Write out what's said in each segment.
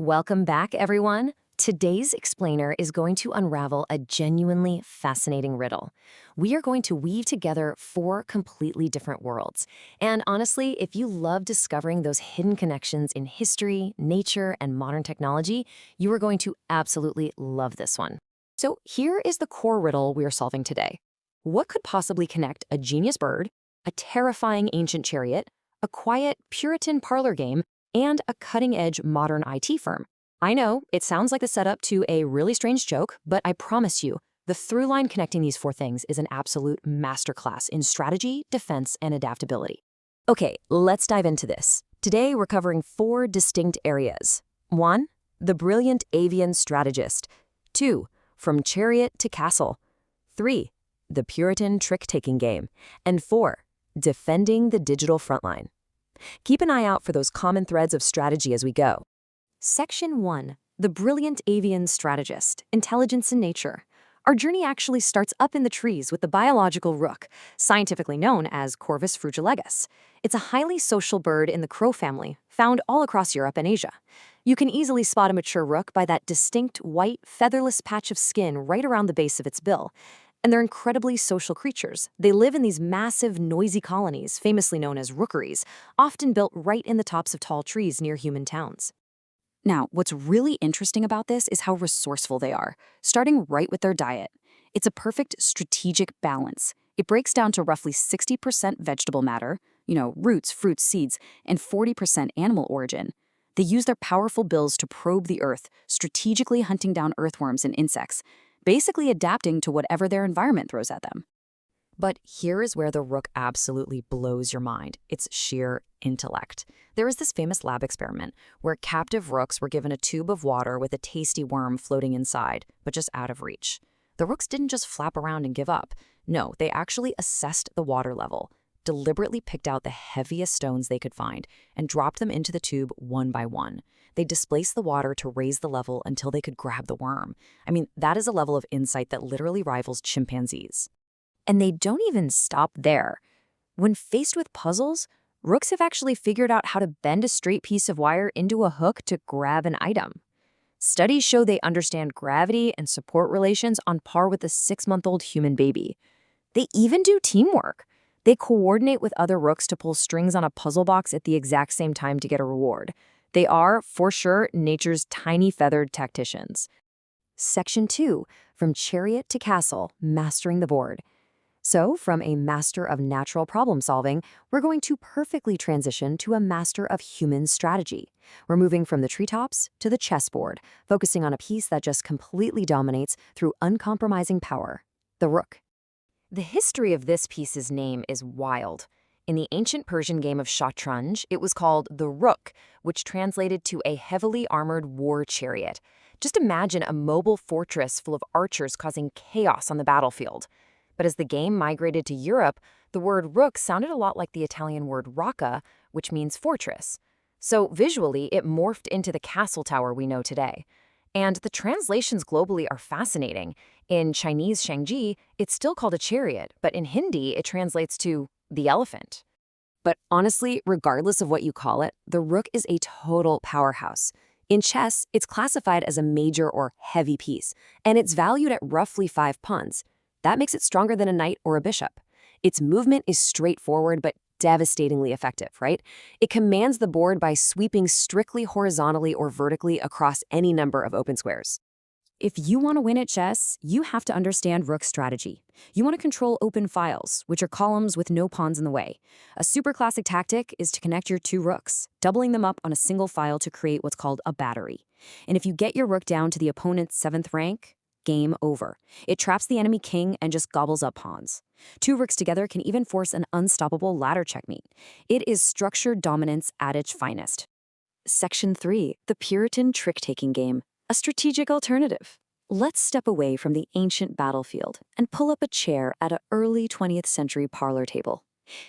Welcome back, everyone. Today's explainer is going to unravel a genuinely fascinating riddle. We are going to weave together four completely different worlds. And honestly, if you love discovering those hidden connections in history, nature, and modern technology, you are going to absolutely love this one. So here is the core riddle we are solving today. What could possibly connect a genius bird, a terrifying ancient chariot, a quiet Puritan parlor game, and a cutting-edge modern IT firm? I know, it sounds like the setup to a really strange joke, but I promise you, the through line connecting these four things is an absolute masterclass in strategy, defense, and adaptability. Okay, let's dive into this. Today, we're covering four distinct areas. 1. The brilliant avian strategist. 2. From chariot to castle. 3. The Puritan trick-taking game. And 4. Defending the digital frontline. Keep an eye out for those common threads of strategy as we go. Section 1. The brilliant avian strategist, intelligence in nature. Our journey actually starts up in the trees with the biological rook, scientifically known as Corvus frugilegus. It's a highly social bird in the crow family, found all across Europe and Asia. You can easily spot a mature rook by that distinct white, featherless patch of skin right around the base of its bill. And they're incredibly social creatures. They live in these massive, noisy colonies, famously known as rookeries, often built right in the tops of tall trees near human towns. Now, what's really interesting about this is how resourceful they are, starting right with their diet. It's a perfect strategic balance. It breaks down to roughly 60% vegetable matter, roots, fruits, seeds, and 40% animal origin. They use their powerful bills to probe the earth, strategically hunting down earthworms and insects, basically adapting to whatever their environment throws at them. But here is where the rook absolutely blows your mind. It's sheer intellect. There is this famous lab experiment where captive rooks were given a tube of water with a tasty worm floating inside, but just out of reach. The rooks didn't just flap around and give up. No, they actually assessed the water level, deliberately picked out the heaviest stones they could find, and dropped them into the tube one by one. They displaced the water to raise the level until they could grab the worm. I mean, that is a level of insight that literally rivals chimpanzees. And they don't even stop there. When faced with puzzles, rooks have actually figured out how to bend a straight piece of wire into a hook to grab an item. Studies show they understand gravity and support relations on par with a 6-month-old human baby. They even do teamwork. They coordinate with other rooks to pull strings on a puzzle box at the exact same time to get a reward. They are, for sure, nature's tiny feathered tacticians. Section 2. From chariot to castle, mastering the board. So, from a master of natural problem solving, we're going to perfectly transition to a master of human strategy. We're moving from the treetops to the chessboard, focusing on a piece that just completely dominates through uncompromising power: the rook. The history of this piece's name is wild. In the ancient Persian game of shatranj, it was called the rook, which translated to a heavily armored war chariot. Just imagine a mobile fortress full of archers causing chaos on the battlefield. But as the game migrated to Europe, the word rook sounded a lot like the Italian word rocca, which means fortress. So visually, it morphed into the castle tower we know today. And the translations globally are fascinating. In Chinese Shangji, it's still called a chariot, but in Hindi, it translates to the elephant. But honestly, regardless of what you call it, the rook is a total powerhouse. In chess, it's classified as a major or heavy piece, and it's valued at roughly 5 pawns. That makes it stronger than a knight or a bishop. Its movement is straightforward but devastatingly effective, right? It commands the board by sweeping strictly horizontally or vertically across any number of open squares. If you want to win at chess, you have to understand rook strategy. You want to control open files, which are columns with no pawns in the way. A super classic tactic is to connect your 2 rooks, doubling them up on a single file to create what's called a battery. And if you get your rook down to the opponent's 7th rank, game over. It traps the enemy king and just gobbles up pawns. 2 rooks together can even force an unstoppable ladder checkmate. It is structured dominance at its finest. Section 3. The Puritan trick-taking game. A strategic alternative. Let's step away from the ancient battlefield and pull up a chair at an early 20th century parlor table.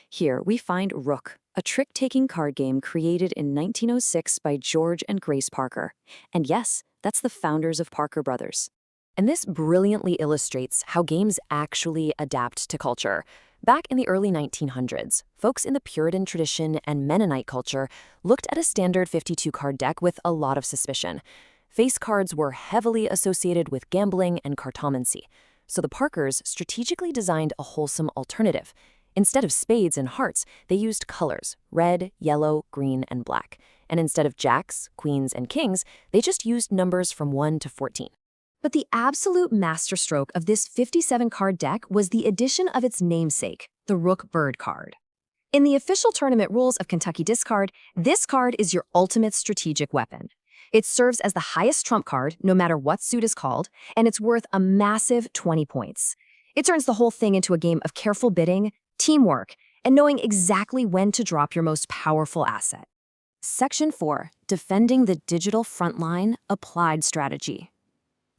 Here we find Rook, a trick-taking card game created in 1906 by George and Grace Parker. And yes, that's the founders of Parker Brothers. And this brilliantly illustrates how games actually adapt to culture. Back in the early 1900s, folks in the Puritan tradition and Mennonite culture looked at a standard 52-card deck with a lot of suspicion. Face cards were heavily associated with gambling and cartomancy, so the Parkers strategically designed a wholesome alternative. Instead of spades and hearts, they used colors: red, yellow, green, and black. And instead of jacks, queens, and kings, they just used numbers from 1 to 14. But the absolute masterstroke of this 57-card deck was the addition of its namesake, the Rook Bird card. In the official tournament rules of Kentucky Discard, this card is your ultimate strategic weapon. It serves as the highest trump card, no matter what suit is called, and it's worth a massive 20 points. It turns the whole thing into a game of careful bidding, teamwork, and knowing exactly when to drop your most powerful asset. Section 4. Defending the Digital Frontline Applied Strategy.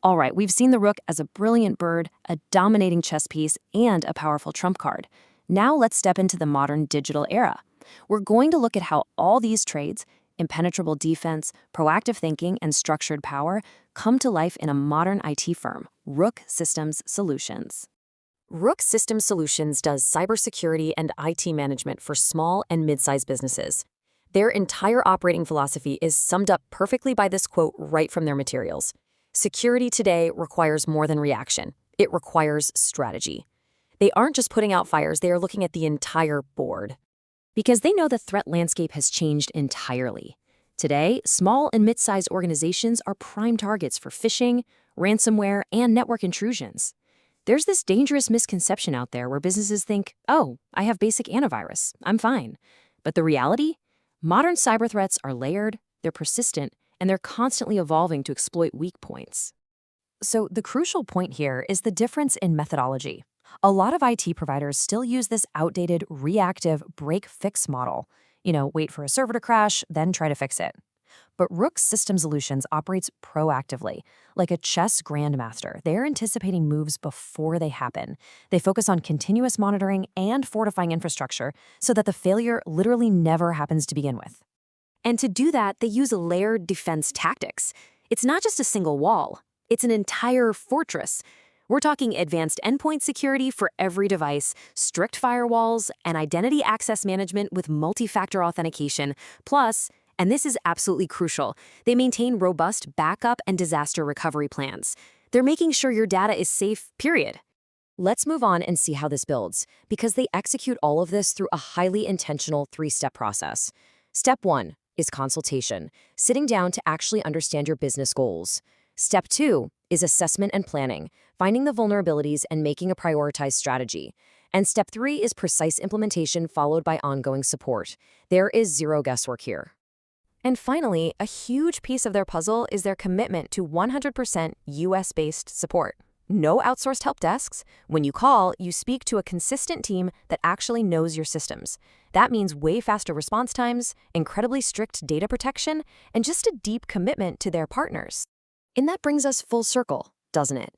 All right, we've seen the rook as a brilliant bird, a dominating chess piece, and a powerful trump card. Now let's step into the modern digital era. We're going to look at how all these traits, impenetrable defense, proactive thinking, and structured power, come to life in a modern IT firm, Rook Systems Solutions. Rook Systems Solutions does cybersecurity and IT management for small and mid-sized businesses. Their entire operating philosophy is summed up perfectly by this quote right from their materials. Security today requires more than reaction. It requires strategy. They aren't just putting out fires, they are looking at the entire board. Because they know the threat landscape has changed entirely. Today, small and mid-sized organizations are prime targets for phishing, ransomware, and network intrusions. There's this dangerous misconception out there where businesses think, oh, I have basic antivirus, I'm fine. But the reality? Modern cyber threats are layered, they're persistent, and they're constantly evolving to exploit weak points. So the crucial point here is the difference in methodology. A lot of IT providers still use this outdated, reactive break-fix model. Wait for a server to crash, then try to fix it. But Rook Systems Solutions operates proactively. Like a chess grandmaster, they're anticipating moves before they happen. They focus on continuous monitoring and fortifying infrastructure so that the failure literally never happens to begin with. And to do that, they use layered defense tactics. It's not just a single wall. It's an entire fortress. We're talking advanced endpoint security for every device, strict firewalls, and identity access management with multi-factor authentication, plus, and this is absolutely crucial, they maintain robust backup and disaster recovery plans. They're making sure your data is safe, period. Let's move on and see how this builds, because they execute all of this through a highly intentional 3-step process. Step 1 is consultation, sitting down to actually understand your business goals. Step 2 is assessment and planning, finding the vulnerabilities and making a prioritized strategy. And step 3 is precise implementation followed by ongoing support. There is zero guesswork here. And finally, a huge piece of their puzzle is their commitment to 100% US-based support. No outsourced help desks. When you call, you speak to a consistent team that actually knows your systems. That means way faster response times, incredibly strict data protection, and just a deep commitment to their partners. And that brings us full circle, doesn't it?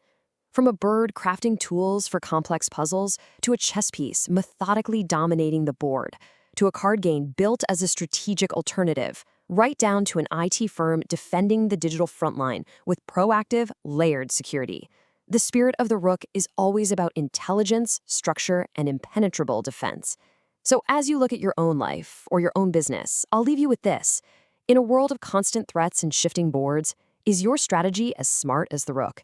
From a bird crafting tools for complex puzzles, to a chess piece methodically dominating the board, to a card game built as a strategic alternative, right down to an IT firm defending the digital frontline with proactive, layered security. The spirit of the Rook is always about intelligence, structure, and impenetrable defense. So as you look at your own life or your own business, I'll leave you with this. In a world of constant threats and shifting boards, is your strategy as smart as the Rook?